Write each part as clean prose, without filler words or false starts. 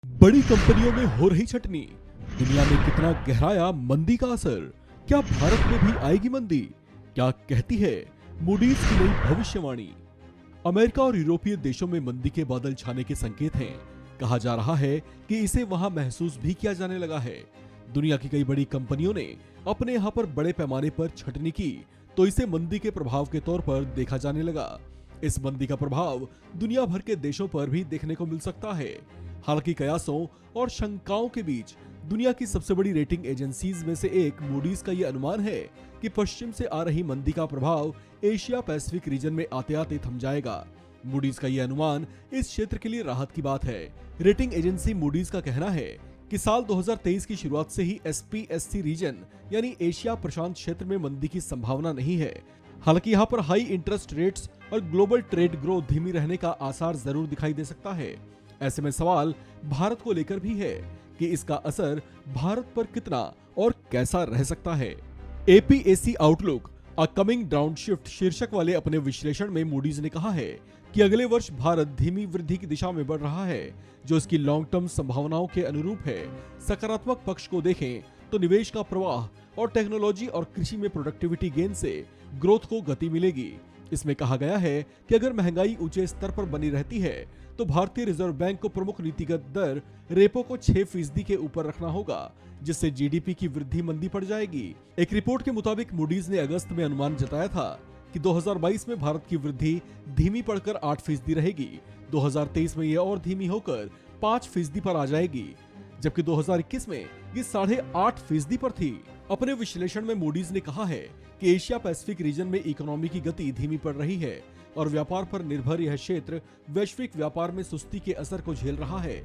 बड़ी कंपनियों में हो रही छटनी, दुनिया में कितना गहराया मंदी का असर। क्या भारत में भी आएगी मंदी? क्या कहती है मूडीज की नई भविष्यवाणी? अमेरिका और यूरोपीय देशों में मंदी के बादल छाने के संकेत हैं। कहा जा रहा है कि इसे वहां महसूस भी किया जाने लगा है। दुनिया की कई बड़ी कंपनियों ने अपने यहाँ पर बड़े पैमाने पर छटनी की, तो इसे मंदी के प्रभाव के तौर पर देखा जाने लगा। इस मंदी का प्रभाव दुनिया भर के देशों पर भी देखने को मिल सकता है। हालांकि कयासों और शंकाओं के बीच दुनिया की सबसे बड़ी रेटिंग एजेंसीज में से एक मूडीज का यह अनुमान है कि पश्चिम से आ रही मंदी का प्रभाव एशिया पैसिफिक रीजन में आते आते थम जाएगा। मूडीज का यह अनुमान इस क्षेत्र के लिए राहत की बात है। रेटिंग एजेंसी मूडीज का कहना है कि साल 2023 की शुरुआत से ही एसपीएससी रीजन यानी एशिया प्रशांत क्षेत्र में मंदी की संभावना नहीं है। हालांकि यहाँ पर हाई इंटरेस्ट रेट्स और ग्लोबल ट्रेड ग्रोथ धीमी रहने का आसार जरूर दिखाई दे सकता है। ऐसे में सवाल भारत को लेकर भी है कि इसका असर भारत पर कितना और कैसा रह सकता है। APAC outlook a coming down shift शीर्षक वाले अपने विश्लेषण में मूडीज ने कहा है कि अगले वर्ष भारत धीमी वृद्धि की दिशा में बढ़ रहा है, जो इसकी लॉन्ग टर्म संभावनाओं के अनुरूप है। सकारात्मक पक्ष को देखें तो निवेश का प्रवाह और टेक्नोलॉजी और कृषि में प्रोडक्टिविटी गेन से ग्रोथ को गति मिलेगी। इसमें कहा गया है कि अगर महंगाई ऊंचे स्तर पर बनी रहती है तो भारतीय रिजर्व बैंक को प्रमुख नीतिगत दर रेपो को 6% के ऊपर रखना होगा, जिससे जीडीपी की वृद्धि मंदी पड़ जाएगी। एक रिपोर्ट के मुताबिक मूडीज ने अगस्त में अनुमान जताया था कि 2022 में भारत की वृद्धि धीमी पड़कर 8% रहेगी। 2023 में यह और धीमी होकर 5% पर आ जाएगी, जबकि 2021 में ये 8.5% पर थी। अपने विश्लेषण में मूडीज ने कहा है कि एशिया पैसिफिक रीजन में इकोनॉमी की गति धीमी पड़ रही है और व्यापार पर निर्भर यह क्षेत्र वैश्विक व्यापार में सुस्ती के असर को झेल रहा है।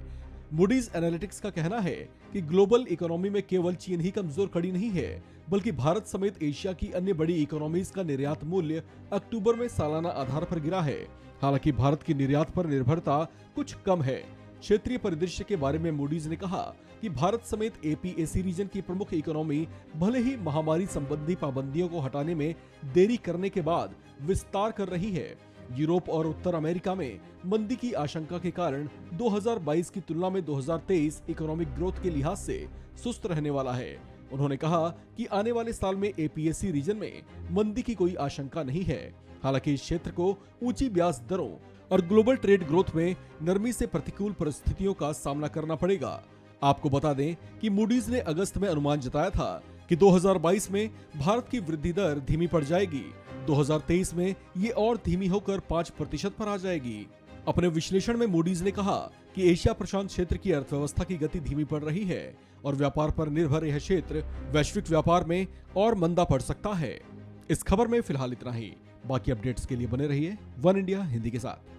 मूडीज एनालिटिक्स का कहना है कि ग्लोबल इकोनॉमी में केवल चीन ही कमजोर खड़ी नहीं है, बल्कि भारत समेत एशिया की अन्य बड़ी इकोनॉमीज का निर्यात मूल्य अक्टूबर में सालाना आधार पर गिरा है। हालांकि भारत की निर्यात पर निर्भरता कुछ कम है। क्षेत्रीय परिदृश्य के बारे में मूडीज ने कहा कि भारत समेत एपीएसी रीजन की प्रमुख इकोनॉमी भले ही महामारी संबंधी पाबंदियों को हटाने में देरी करने के बाद विस्तार कर रही है। यूरोप और उत्तर अमेरिका में मंदी की आशंका के कारण 2022 की तुलना में 2023 इकोनॉमिक ग्रोथ के लिहाज से सुस्त रहने वाला है। उन्होंने कहा कि आने वाले साल में एपीएसी रीजन में मंदी की कोई आशंका नहीं है। हालांकि इस क्षेत्र को ऊंची ब्याज दरों और ग्लोबल ट्रेड ग्रोथ में नरमी से प्रतिकूल परिस्थितियों का सामना करना पड़ेगा। आपको बता दें कि मूडीज ने अगस्त में अनुमान जताया था कि 2022 में भारत की वृद्धि दर धीमी पड़ जाएगी। 2023 में ये और धीमी होकर 5% पर आ जाएगी। अपने विश्लेषण में मूडीज ने कहा कि एशिया प्रशांत क्षेत्र की अर्थव्यवस्था की गति धीमी पड़ रही है और व्यापार पर निर्भर यह क्षेत्र वैश्विक व्यापार में और मंदा पड़ सकता है। इस खबर में फिलहाल इतना ही। बाकी अपडेट्स के लिए बने रहिए वन इंडिया हिंदी के साथ।